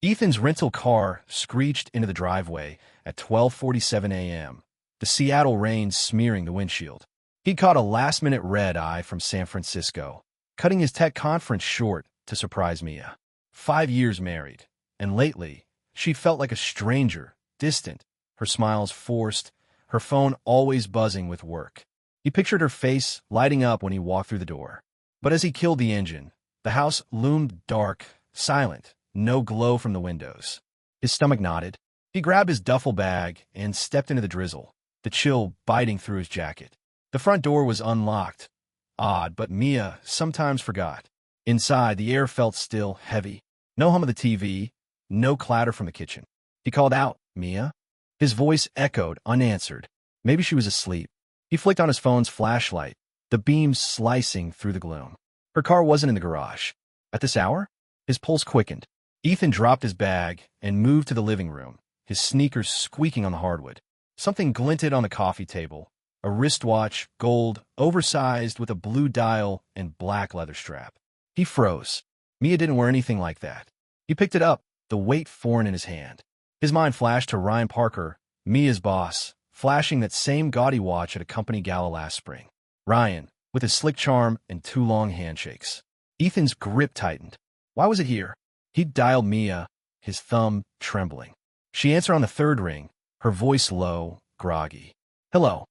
Ethan's rental car screeched into the driveway at 12:47 a.m., the Seattle rain smearing the windshield. He'd caught a last-minute red-eye from San Francisco, cutting his tech conference short to surprise Mia. 5 years married, and lately, she felt like a stranger, distant, her smiles forced, her phone always buzzing with work. He pictured her face lighting up when he walked through the door. But as he killed the engine, the house loomed dark, silent, no glow from the windows. His stomach knotted. He grabbed his duffel bag and stepped into the drizzle, the chill biting through his jacket. The front door was unlocked. Odd, but Mia sometimes forgot. Inside, the air felt still, heavy. No hum of the TV, no clatter from the kitchen. He called out, "Mia?" His voice echoed, unanswered. Maybe she was asleep. He flicked on his phone's flashlight, the beams slicing through the gloom. Her car wasn't in the garage. At this hour? His pulse quickened. Ethan dropped his bag and moved to the living room, his sneakers squeaking on the hardwood. Something glinted on the coffee table, a wristwatch, gold, oversized with a blue dial and black leather strap. He froze. Mia didn't wear anything like that. He picked it up, the weight foreign in his hand. His mind flashed to Ryan Parker, Mia's boss, flashing that same gaudy watch at a company gala last spring. Ryan, with his slick charm and 2 long handshakes. Ethan's grip tightened. Why was it here? He dialed Mia, his thumb trembling. She answered on the 3rd ring, her voice low, groggy. "Hello.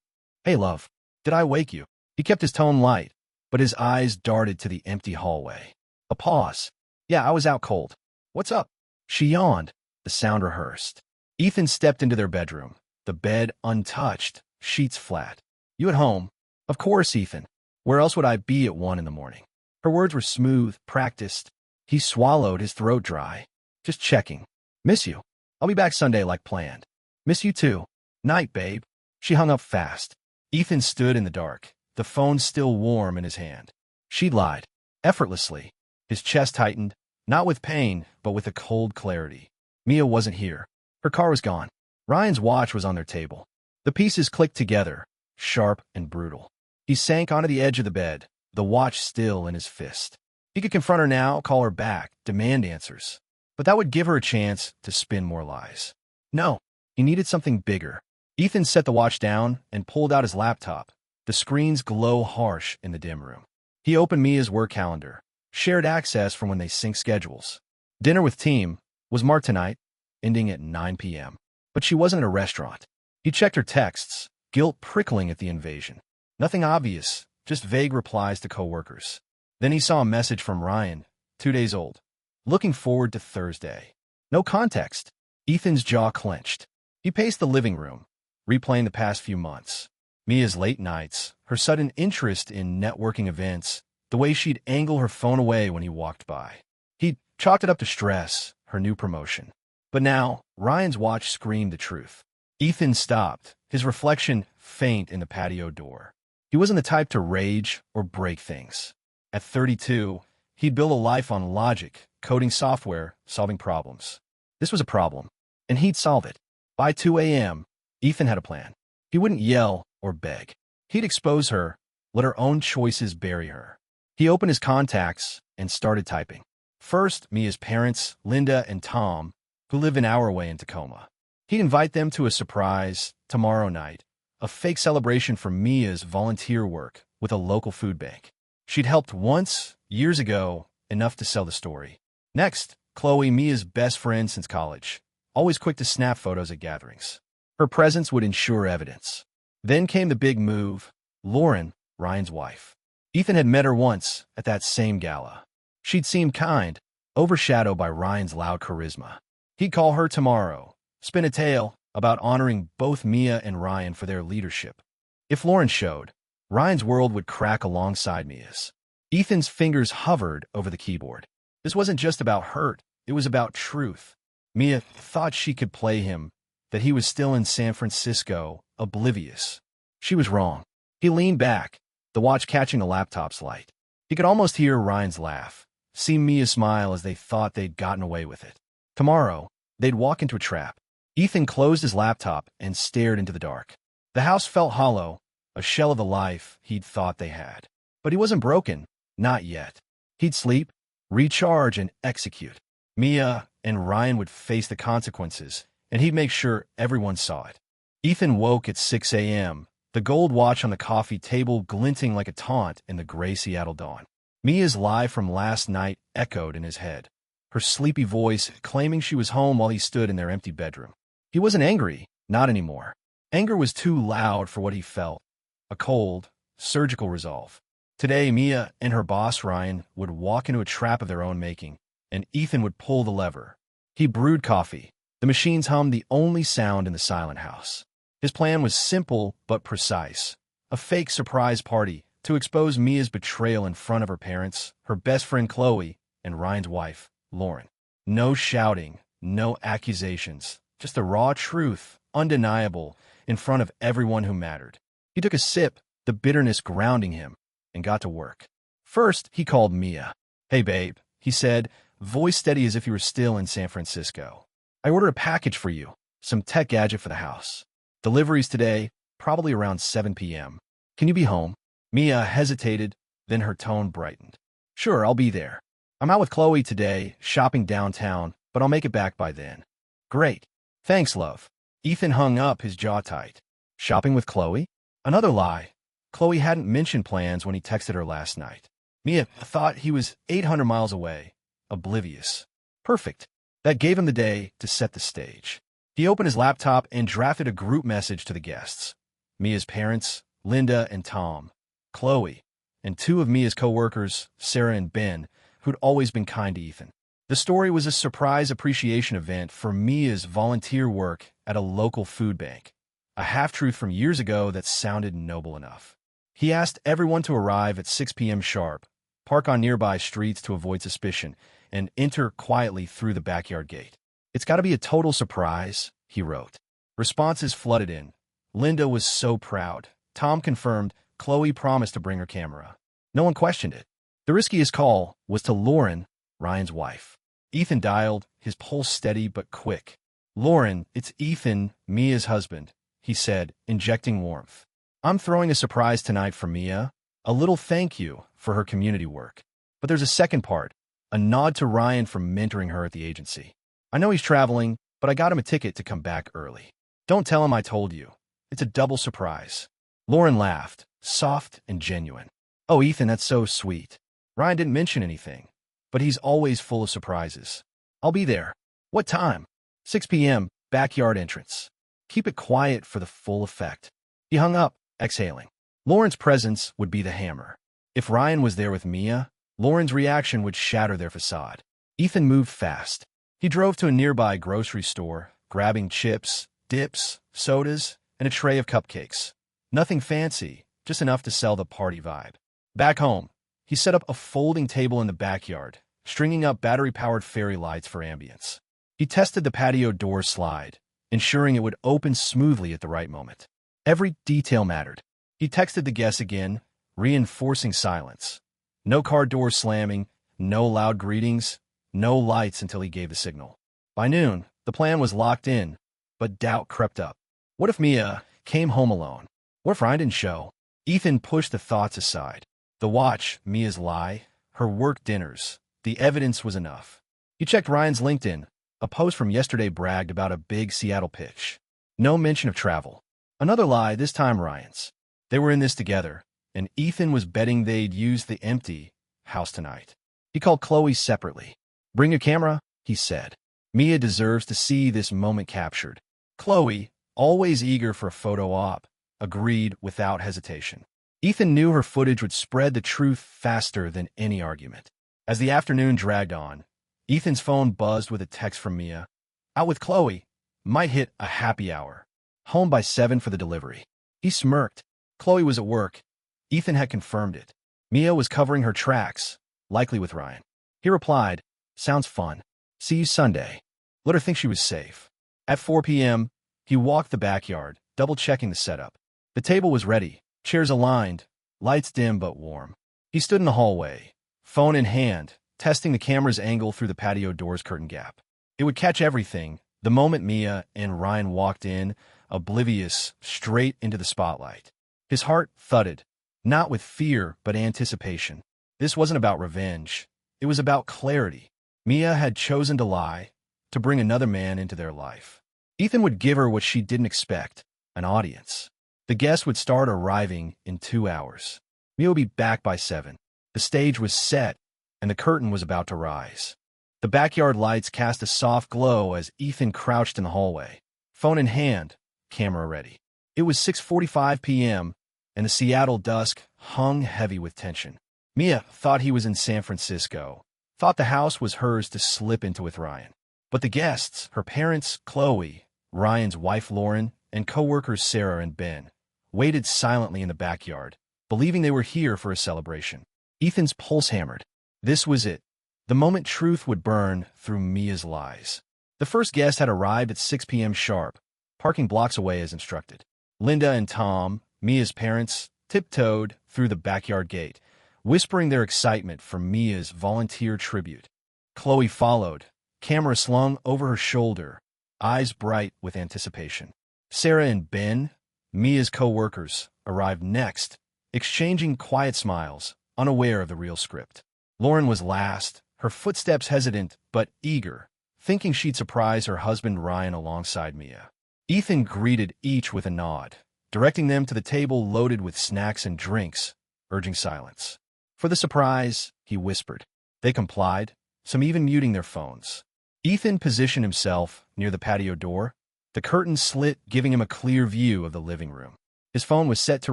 Hey, love. Did I wake you?" He kept his tone light, but his eyes darted to the empty hallway. A pause. "Yeah, I was out cold. What's up?" She yawned, the sound rehearsed. Ethan stepped into their bedroom, the bed untouched, sheets flat. "You at home?" "Of course, Ethan. Where else would I be at 1 in the morning?" Her words were smooth, practiced. He swallowed, his throat dry. "Just checking. Miss you. I'll be back Sunday like planned." "Miss you too. Night, babe." She hung up fast. Ethan stood in the dark, the phone still warm in his hand. She lied, effortlessly. His chest tightened, not with pain, but with a cold clarity. Mia wasn't here. Her car was gone. Ryan's watch was on their table. The pieces clicked together, sharp and brutal. He sank onto the edge of the bed, the watch still in his fist. He could confront her now, call her back, demand answers. But that would give her a chance to spin more lies. No, he needed something bigger. Ethan set the watch down and pulled out his laptop. The screen's glow harsh in the dim room. He opened Mia's work calendar, shared access from when they sync schedules. Dinner with team was marked tonight, ending at 9 p.m. But she wasn't at a restaurant. He checked her texts, guilt prickling at the invasion. Nothing obvious, just vague replies to coworkers. Then he saw a message from Ryan, 2 days old. "Looking forward to Thursday." No context. Ethan's jaw clenched. He paced the living room, replaying the past few months. Mia's late nights, her sudden interest in networking events, the way she'd angle her phone away when he walked by. He'd chalked it up to stress, her new promotion. But now, Ryan's watch screamed the truth. Ethan stopped, his reflection faint in the patio door. He wasn't the type to rage or break things. At 32, he'd built a life on logic, coding software, solving problems. This was a problem, and he'd solve it. By 2 a.m., Ethan had a plan. He wouldn't yell or beg. He'd expose her, let her own choices bury her. He opened his contacts and started typing. First, Mia's parents, Linda and Tom, who live an hour away in Tacoma. He'd invite them to a surprise tomorrow night, a fake celebration for Mia's volunteer work with a local food bank. She'd helped once, years ago, enough to sell the story. Next, Chloe, Mia's best friend since college, always quick to snap photos at gatherings. Her presence would ensure evidence. Then came the big move, Lauren, Ryan's wife. Ethan had met her once at that same gala. She'd seemed kind, overshadowed by Ryan's loud charisma. He'd call her tomorrow, spin a tale about honoring both Mia and Ryan for their leadership. If Lauren showed, Ryan's world would crack alongside Mia's. Ethan's fingers hovered over the keyboard. This wasn't just about hurt, it was about truth. Mia thought she could play him, that he was still in San Francisco, oblivious. She was wrong. He leaned back, the watch catching the laptop's light. He could almost hear Ryan's laugh, see Mia smile as they thought they'd gotten away with it. Tomorrow, they'd walk into a trap. Ethan closed his laptop and stared into the dark. The house felt hollow, a shell of the life he'd thought they had. But he wasn't broken, not yet. He'd sleep, recharge, and execute. Mia and Ryan would face the consequences, and he'd make sure everyone saw it. Ethan woke at 6 a.m., the gold watch on the coffee table glinting like a taunt in the gray Seattle dawn. Mia's lie from last night echoed in his head, her sleepy voice claiming she was home while he stood in their empty bedroom. He wasn't angry, not anymore. Anger was too loud for what he felt, a cold, surgical resolve. Today, Mia and her boss, Ryan, would walk into a trap of their own making, and Ethan would pull the lever. He brewed coffee. The machines hummed the only sound in the silent house. His plan was simple but precise. A fake surprise party to expose Mia's betrayal in front of her parents, her best friend Chloe, and Ryan's wife, Lauren. No shouting, no accusations, just the raw truth, undeniable, in front of everyone who mattered. He took a sip, the bitterness grounding him, and got to work. First, he called Mia. "Hey, babe," he said, voice steady as if he were still in San Francisco. "I ordered a package for you, some tech gadget for the house. Deliveries today, probably around 7 p.m. Can you be home?" Mia hesitated, then her tone brightened. "Sure, I'll be there. I'm out with Chloe today, shopping downtown, but I'll make it back by then." "Great. Thanks, love." Ethan hung up, his jaw tight. Shopping with Chloe? Another lie. Chloe hadn't mentioned plans when he texted her last night. Mia thought he was 800 miles away, oblivious. Perfect. That gave him the day to set the stage. He opened his laptop and drafted a group message to the guests. Mia's parents, Linda and Tom, Chloe, and two of Mia's co-workers, Sarah and Ben, who'd always been kind to Ethan. The story was a surprise appreciation event for Mia's volunteer work at a local food bank, a half-truth from years ago that sounded noble enough. He asked everyone to arrive at 6 p.m. sharp, park on nearby streets to avoid suspicion, and enter quietly through the backyard gate. "It's got to be a total surprise," he wrote. Responses flooded in. Linda was so proud. Tom confirmed. Chloe promised to bring her camera. No one questioned it. The riskiest call was to Lauren, Ryan's wife. Ethan dialed, his pulse steady but quick. "Lauren, it's Ethan, Mia's husband," he said, injecting warmth. "I'm throwing a surprise tonight for Mia, a little thank you for her community work. But there's a second part, a nod to Ryan for mentoring her at the agency. I know he's traveling, but I got him a ticket to come back early. Don't tell him I told you. It's a double surprise." Lauren laughed, soft and genuine. "Oh, Ethan, that's so sweet. Ryan didn't mention anything, but he's always full of surprises. I'll be there." "What time?" 6 p.m., backyard entrance. "Keep it quiet for the full effect." He hung up, exhaling. Lauren's presence would be the hammer. If Ryan was there with Mia, Lauren's reaction would shatter their facade. Ethan moved fast. He drove to a nearby grocery store, grabbing chips, dips, sodas, and a tray of cupcakes. Nothing fancy, just enough to sell the party vibe. Back home, he set up a folding table in the backyard, stringing up battery-powered fairy lights for ambience. He tested the patio door slide, ensuring it would open smoothly at the right moment. Every detail mattered. He texted the guests again, reinforcing silence. No car doors slamming, no loud greetings, no lights until he gave the signal. By noon, the plan was locked in, but doubt crept up. What if Mia came home alone? What if Ryan didn't show? Ethan pushed the thoughts aside. The watch, Mia's lie, her work dinners, the evidence was enough. He checked Ryan's LinkedIn. A post from yesterday bragged about a big Seattle pitch. No mention of travel. Another lie, this time Ryan's. They were in this together, and Ethan was betting they'd use the empty house tonight. He called Chloe separately. "Bring your camera," he said. "Mia deserves to see this moment captured." Chloe, always eager for a photo op, agreed without hesitation. Ethan knew her footage would spread the truth faster than any argument. As the afternoon dragged on, Ethan's phone buzzed with a text from Mia. "Out with Chloe. Might hit a happy hour. Home by 7 for the delivery." He smirked. Chloe was at work. Ethan had confirmed it. Mia was covering her tracks, likely with Ryan. He replied, "Sounds fun. See you Sunday." Let her think she was safe. At 4 p.m., he walked the backyard, double-checking the setup. The table was ready, chairs aligned, lights dim but warm. He stood in the hallway, phone in hand, testing the camera's angle through the patio door's curtain gap. It would catch everything the moment Mia and Ryan walked in, oblivious, straight into the spotlight. His heart thudded, not with fear but anticipation. This wasn't about revenge. It was about clarity. Mia had chosen to lie, to bring another man into their life. Ethan would give her what she didn't expect, an audience. The guests would start arriving in 2 hours. Mia would be back by 7. The stage was set, and the curtain was about to rise. The backyard lights cast a soft glow as Ethan crouched in the hallway, phone in hand, camera ready. It was 6:45 p.m., and the Seattle dusk hung heavy with tension. Mia thought he was in San Francisco, thought the house was hers to slip into with Ryan. But the guests, her parents, Chloe, Ryan's wife Lauren, and co-workers Sarah and Ben, waited silently in the backyard, believing they were here for a celebration. Ethan's pulse hammered. This was it. The moment truth would burn through Mia's lies. The first guest had arrived at 6 p.m. sharp, parking blocks away as instructed. Linda and Tom, Mia's parents, tiptoed through the backyard gate, whispering their excitement for Mia's volunteer tribute. Chloe followed, camera slung over her shoulder, eyes bright with anticipation. Sarah and Ben, Mia's co-workers, arrived next, exchanging quiet smiles, unaware of the real script. Lauren was last, her footsteps hesitant but eager, thinking she'd surprise her husband Ryan alongside Mia. Ethan greeted each with a nod, directing them to the table loaded with snacks and drinks, urging silence. For the surprise, he whispered. They complied, some even muting their phones. Ethan positioned himself near the patio door, the curtain slit giving him a clear view of the living room. His phone was set to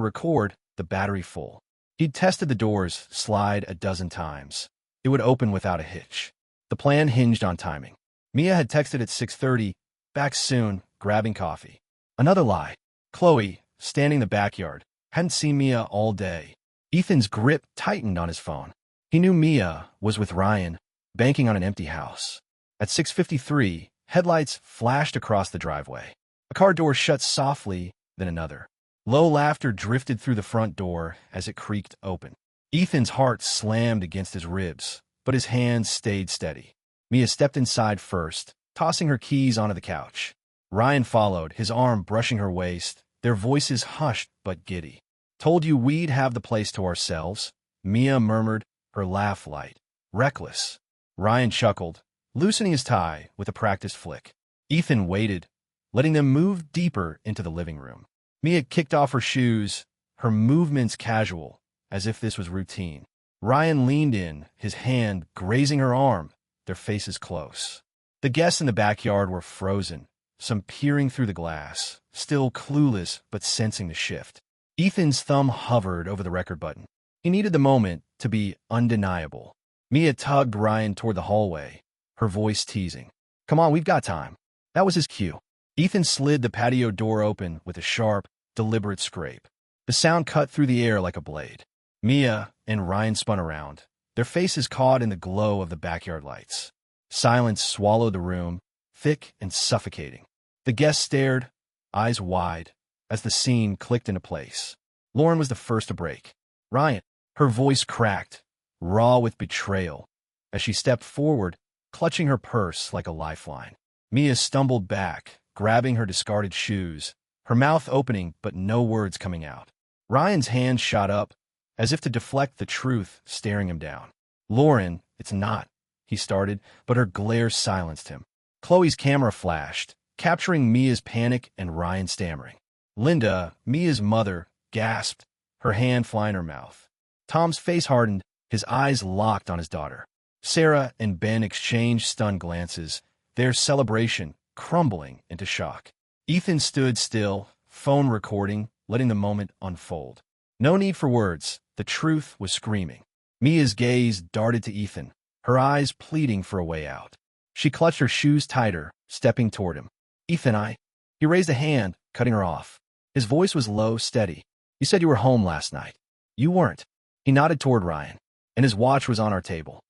record, the battery full. He'd tested the door's slide a dozen times. It would open without a hitch. The plan hinged on timing. Mia had texted at 6:30, back soon, grabbing coffee. Another lie. Chloe, standing in the backyard, hadn't seen Mia all day. Ethan's grip tightened on his phone. He knew Mia was with Ryan, banking on an empty house. At 6:53, headlights flashed across the driveway. A car door shut softly, then another. Low laughter drifted through the front door as it creaked open. Ethan's heart slammed against his ribs, but his hands stayed steady. Mia stepped inside first, tossing her keys onto the couch. Ryan followed, his arm brushing her waist, their voices hushed but giddy. Told you we'd have the place to ourselves, Mia murmured, her laugh light. Reckless. Ryan chuckled, loosening his tie with a practiced flick. Ethan waited, letting them move deeper into the living room. Mia kicked off her shoes, her movements casual, as if this was routine. Ryan leaned in, his hand grazing her arm, their faces close. The guests in the backyard were frozen, some peering through the glass, still clueless but sensing the shift. Ethan's thumb hovered over the record button. He needed the moment to be undeniable. Mia tugged Ryan toward the hallway, her voice teasing. Come on, we've got time. That was his cue. Ethan slid the patio door open with a sharp, deliberate scrape. The sound cut through the air like a blade. Mia and Ryan spun around, their faces caught in the glow of the backyard lights. Silence swallowed the room, thick and suffocating. The guests stared, eyes wide, as the scene clicked into place. Lauren was the first to break. Ryan, her voice cracked, raw with betrayal, as she stepped forward, clutching her purse like a lifeline. Mia stumbled back, grabbing her discarded shoes, her mouth opening but no words coming out. Ryan's hand shot up, as if to deflect the truth staring him down. Lauren, it's not, he started, but her glare silenced him. Chloe's camera flashed, capturing Mia's panic and Ryan stammering. Linda, Mia's mother, gasped, her hand flying her mouth. Tom's face hardened, his eyes locked on his daughter. Sarah and Ben exchanged stunned glances, their celebration crumbling into shock. Ethan stood still, phone recording, letting the moment unfold. No need for words, the truth was screaming. Mia's gaze darted to Ethan, her eyes pleading for a way out. She clutched her shoes tighter, stepping toward him. Ethan, He raised a hand, cutting her off. His voice was low, steady. You said you were home last night. You weren't. He nodded toward Ryan, and his watch was on our table.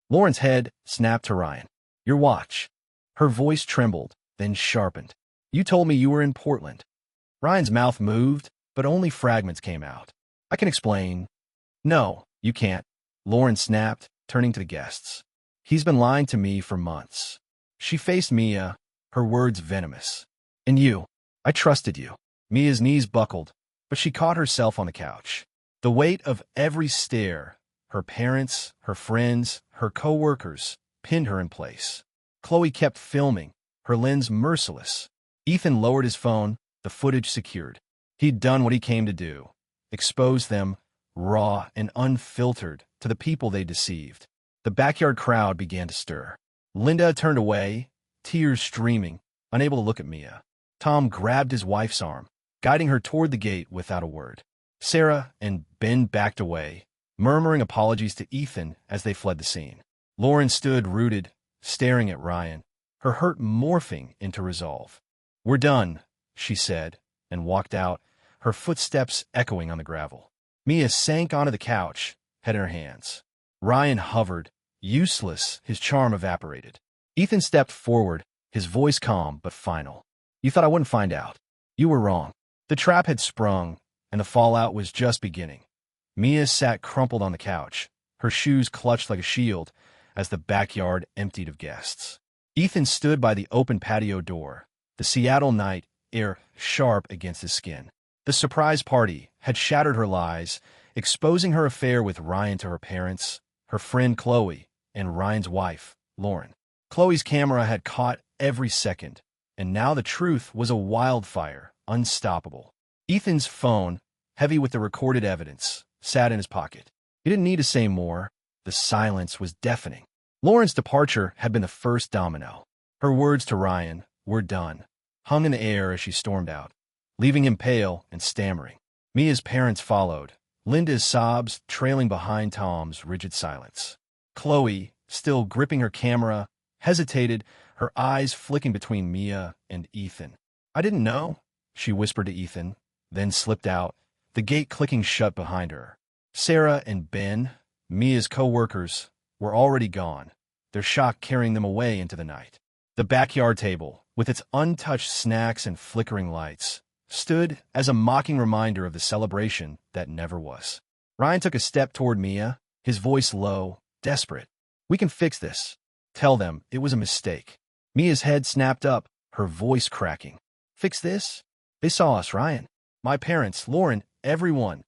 Lauren's head snapped to Ryan. Your watch. Her voice trembled, then sharpened. You told me you were in Portland. Ryan's mouth moved, but only fragments came out. I can explain. No, you can't. Lauren snapped, turning to the guests. He's been lying to me for months. She faced Mia, her words venomous. And you. I trusted you. Mia's knees buckled, but she caught herself on the couch. The weight of every stare, her parents, her friends, her co-workers, pinned her in place. Chloe kept filming, her lens merciless. Ethan lowered his phone, the footage secured. He'd done what he came to do. Expose them, raw and unfiltered, to the people they deceived. The backyard crowd began to stir. Linda turned away, tears streaming, unable to look at Mia. Tom grabbed his wife's arm, guiding her toward the gate without a word. Sarah and Ben backed away, murmuring apologies to Ethan as they fled the scene. Lauren stood rooted, staring at Ryan, her hurt morphing into resolve. "We're done," she said, and walked out, her footsteps echoing on the gravel. Mia sank onto the couch, head in her hands. Ryan hovered, useless, his charm evaporated. Ethan stepped forward, his voice calm but final. "You thought I wouldn't find out. You were wrong." The trap had sprung, and the fallout was just beginning. Mia sat crumpled on the couch, her shoes clutched like a shield, as the backyard emptied of guests. Ethan stood by the open patio door, the Seattle night air sharp against his skin. The surprise party had shattered her lies, exposing her affair with Ryan to her parents, her friend Chloe, and Ryan's wife, Lauren. Chloe's camera had caught every second, and now the truth was a wildfire, unstoppable. Ethan's phone, heavy with the recorded evidence, sat in his pocket. He didn't need to say more. The silence was deafening. Lauren's departure had been the first domino. Her words to Ryan, "We're done," hung in the air as she stormed out, leaving him pale and stammering. Mia's parents followed, Linda's sobs trailing behind Tom's rigid silence. Chloe, still gripping her camera, hesitated, her eyes flicking between Mia and Ethan. "I didn't know," she whispered to Ethan, then slipped out, the gate clicking shut behind her. Sarah and Ben, Mia's co-workers, were already gone, their shock carrying them away into the night. The backyard table, with its untouched snacks and flickering lights, stood as a mocking reminder of the celebration that never was. Ryan took a step toward Mia, his voice low, desperate. "We can fix this. Tell them it was a mistake." Mia's head snapped up, her voice cracking. "Fix this? They saw us, Ryan. My parents, Lauren, everyone."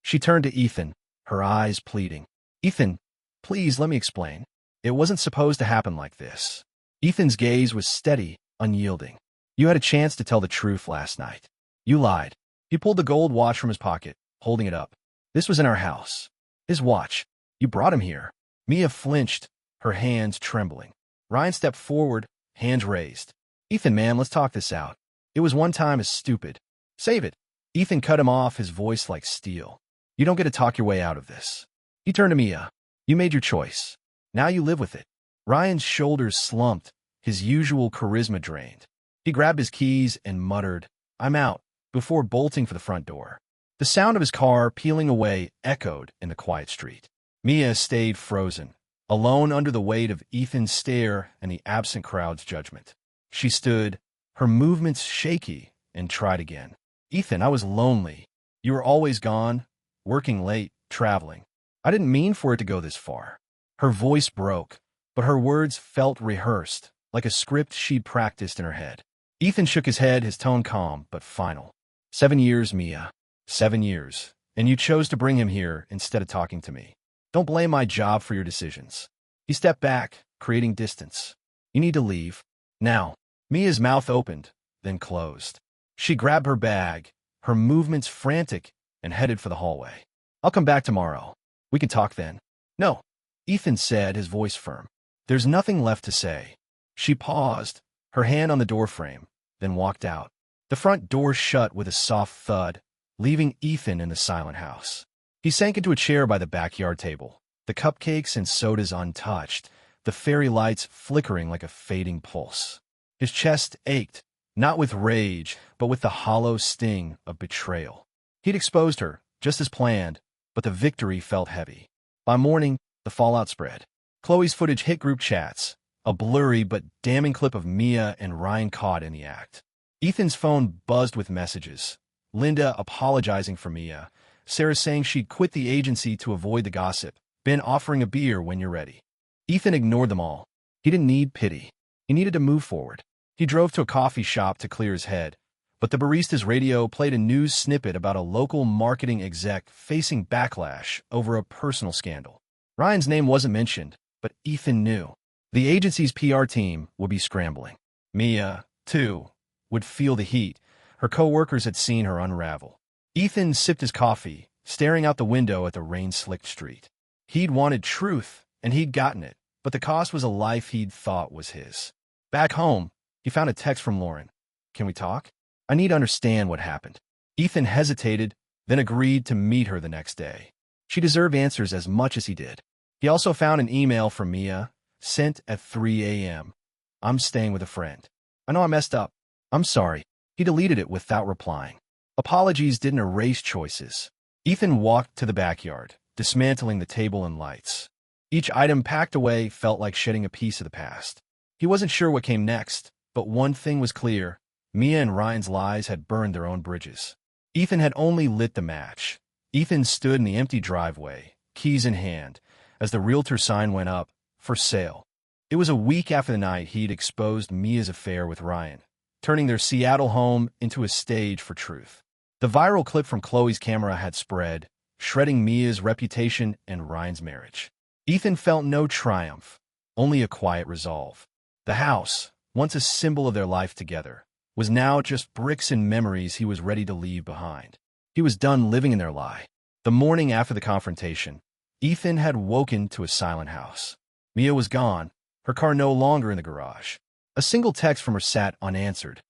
She turned to Ethan, her eyes pleading. "Ethan, please let me explain. It wasn't supposed to happen like this." Ethan's gaze was steady, unyielding. "You had a chance to tell the truth last night. You lied." He pulled the gold watch from his pocket, holding it up. "This was in our house. His watch. You brought him here." Mia flinched, her hands trembling. Ryan stepped forward, hands raised. "Ethan, man, let's talk this out. It was one time as stupid. Save it." Ethan cut him off, his voice like steel. "You don't get to talk your way out of this." He turned to Mia. "You made your choice. Now you live with it." Ryan's shoulders slumped, his usual charisma drained. He grabbed his keys and muttered, "I'm out," before bolting for the front door. The sound of his car peeling away echoed in the quiet street. Mia stayed frozen, alone under the weight of Ethan's stare and the absent crowd's judgment. She stood, her movements shaky, and tried again. "Ethan, I was lonely. You were always gone, working late, traveling. I didn't mean for it to go this far." Her voice broke, but her words felt rehearsed, like a script she'd practiced in her head. Ethan shook his head, his tone calm but final. 7 years, Mia. 7 years. And you chose to bring him here instead of talking to me. Don't blame my job for your decisions." He stepped back, creating distance. "You need to leave. Now." Mia's mouth opened, then closed. She grabbed her bag, her movements frantic, and headed for the hallway. "I'll come back tomorrow. We can talk then." "No," Ethan said, his voice firm. "There's nothing left to say." She paused, her hand on the doorframe, then walked out. The front door shut with a soft thud, leaving Ethan in the silent house. He sank into a chair by the backyard table, the cupcakes and sodas untouched, the fairy lights flickering like a fading pulse. His chest ached, not with rage, but with the hollow sting of betrayal. He'd exposed her, just as planned, but the victory felt heavy. By morning, the fallout spread. Chloe's footage hit group chats, a blurry but damning clip of Mia and Ryan caught in the act. Ethan's phone buzzed with messages. Linda apologizing for Mia, Sarah saying she'd quit the agency to avoid the gossip, Ben offering a beer when you're ready. Ethan ignored them all. He didn't need pity. He needed to move forward. He drove to a coffee shop to clear his head, but the barista's radio played a news snippet about a local marketing exec facing backlash over a personal scandal. Ryan's name wasn't mentioned, but Ethan knew. The agency's PR team would be scrambling. Mia, too, would feel the heat. Her co-workers had seen her unravel. Ethan sipped his coffee, staring out the window at the rain-slicked street. He'd wanted truth, and he'd gotten it, but the cost was a life he'd thought was his. Back home, he found a text from Lauren. "Can we talk? I need to understand what happened." Ethan hesitated, then agreed to meet her the next day. She deserved answers as much as he did. He also found an email from Mia, sent at 3 a.m. "I'm staying with a friend. I know I messed up. I'm sorry." He deleted it without replying. Apologies didn't erase choices. Ethan walked to the backyard, dismantling the table and lights. Each item packed away felt like shedding a piece of the past. He wasn't sure what came next, but one thing was clear. Mia and Ryan's lies had burned their own bridges. Ethan had only lit the match. Ethan stood in the empty driveway, keys in hand, as the realtor sign went up, "For sale." It was a week after the night he'd exposed Mia's affair with Ryan, turning their Seattle home into a stage for truth. The viral clip from Chloe's camera had spread, shredding Mia's reputation and Ryan's marriage. Ethan felt no triumph, only a quiet resolve. The house, once a symbol of their life together, was now just bricks and memories he was ready to leave behind. He was done living in their lie. The morning after the confrontation, Ethan had woken to a silent house. Mia was gone, her car no longer in the garage. A single text from her sat unanswered.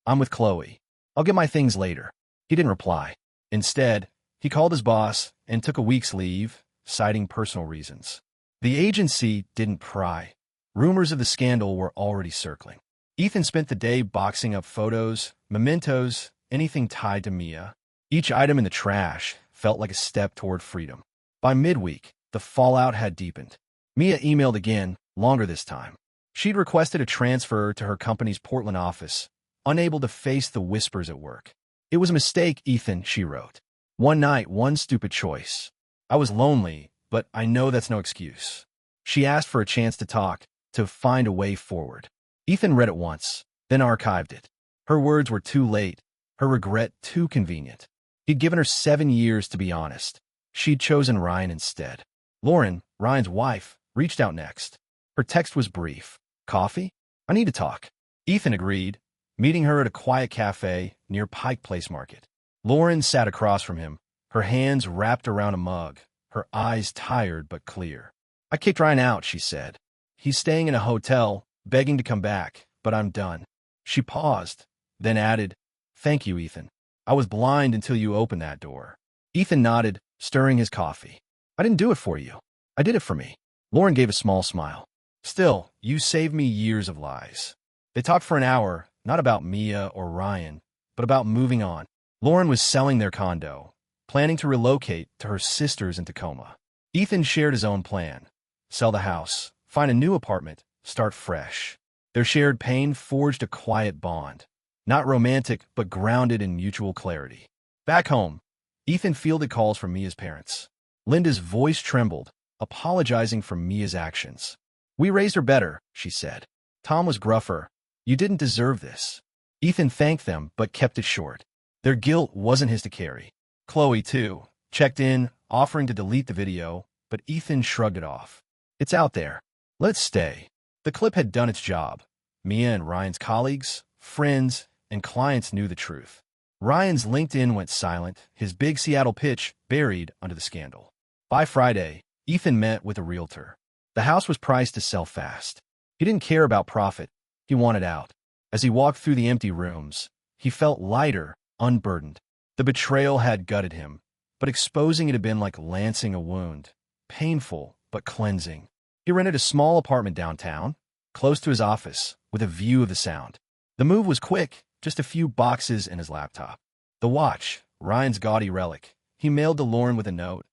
"I'm with Chloe. I'll get my things later." He didn't reply. Instead, he called his boss and took a week's leave, citing personal reasons. The agency didn't pry. Rumors of the scandal were already circling. Ethan spent the day boxing up photos, mementos, anything tied to Mia. Each item in the trash felt like a step toward freedom. By midweek, the fallout had deepened. Mia emailed again, longer this time. She'd requested a transfer to her company's Portland office, unable to face the whispers at work. "It was a mistake, Ethan," she wrote. "One night, one stupid choice. I was lonely, but I know that's no excuse." She asked for a chance to talk, to find a way forward. Ethan read it once, then archived it. Her words were too late, her regret too convenient. He'd given her 7 years to be honest. She'd chosen Ryan instead. Lauren, Ryan's wife, reached out next. Her text was brief. "Coffee? I need to talk." Ethan agreed, meeting her at a quiet cafe near Pike Place Market. Lauren sat across from him, her hands wrapped around a mug, her eyes tired but clear. "I kicked Ryan out," she said. "He's staying in a hotel, begging to come back, but I'm done." She paused, then added, "Thank you, Ethan. I was blind until you opened that door." Ethan nodded, stirring his coffee. "I didn't do it for you. I did it for me." Lauren gave a small smile. "Still, you saved me years of lies." They talked for an hour, not about Mia or Ryan, but about moving on. Lauren was selling their condo, planning to relocate to her sister's in Tacoma. Ethan shared his own plan. Sell the house, find a new apartment, start fresh. Their shared pain forged a quiet bond. Not romantic, but grounded in mutual clarity. Back home, Ethan fielded calls from Mia's parents. Linda's voice trembled, apologizing for Mia's actions. "We raised her better," she said. Tom was gruffer. "You didn't deserve this." Ethan thanked them, but kept it short. Their guilt wasn't his to carry. Chloe, too, checked in, offering to delete the video, but Ethan shrugged it off. "It's out there. Let's stay." The clip had done its job. Mia and Ryan's colleagues, friends, and clients knew the truth. Ryan's LinkedIn went silent, his big Seattle pitch buried under the scandal. By Friday, Ethan met with a realtor. The house was priced to sell fast. He didn't care about profit. He wanted out. As he walked through the empty rooms, he felt lighter, unburdened. The betrayal had gutted him, but exposing it had been like lancing a wound. Painful, but cleansing. He rented a small apartment downtown, close to his office, with a view of the Sound. The move was quick, just a few boxes and his laptop. The watch, Ryan's gaudy relic, he mailed to Lauren with a note.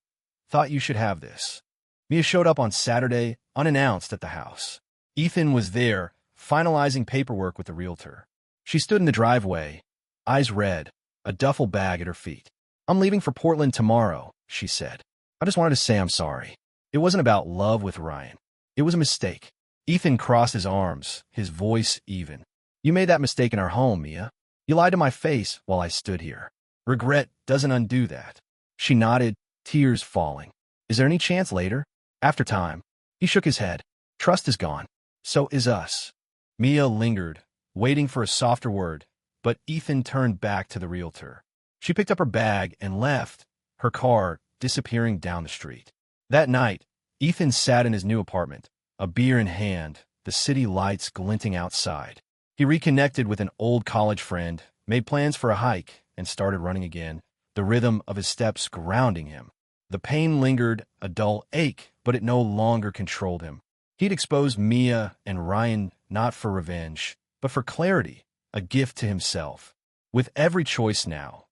"Thought you should have this." Mia showed up on Saturday, unannounced at the house. Ethan was there, finalizing paperwork with the realtor. She stood in the driveway, eyes red, a duffel bag at her feet. "I'm leaving for Portland tomorrow," she said. "I just wanted to say I'm sorry. It wasn't about love with Ryan. It was a mistake." Ethan crossed his arms, his voice even. "You made that mistake in our home, Mia. You lied to my face while I stood here. Regret doesn't undo that." She nodded, tears falling. "Is there any chance later? After time?" He shook his head. "Trust is gone. So is us. Mia lingered, waiting for a softer word, but Ethan turned back to the realtor. She picked up her bag and left, her car disappearing down the street. That night, Ethan sat in his new apartment, a beer in hand, the city lights glinting outside. He reconnected with an old college friend, made plans for a hike, and started running again, the rhythm of his steps grounding him. The pain lingered, a dull ache, but it no longer controlled him. He'd exposed Mia and Ryan not for revenge, but for clarity, a gift to himself. With every choice now,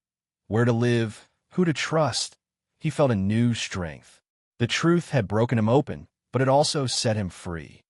where to live, who to trust, he felt a new strength. The truth had broken him open, but it also set him free.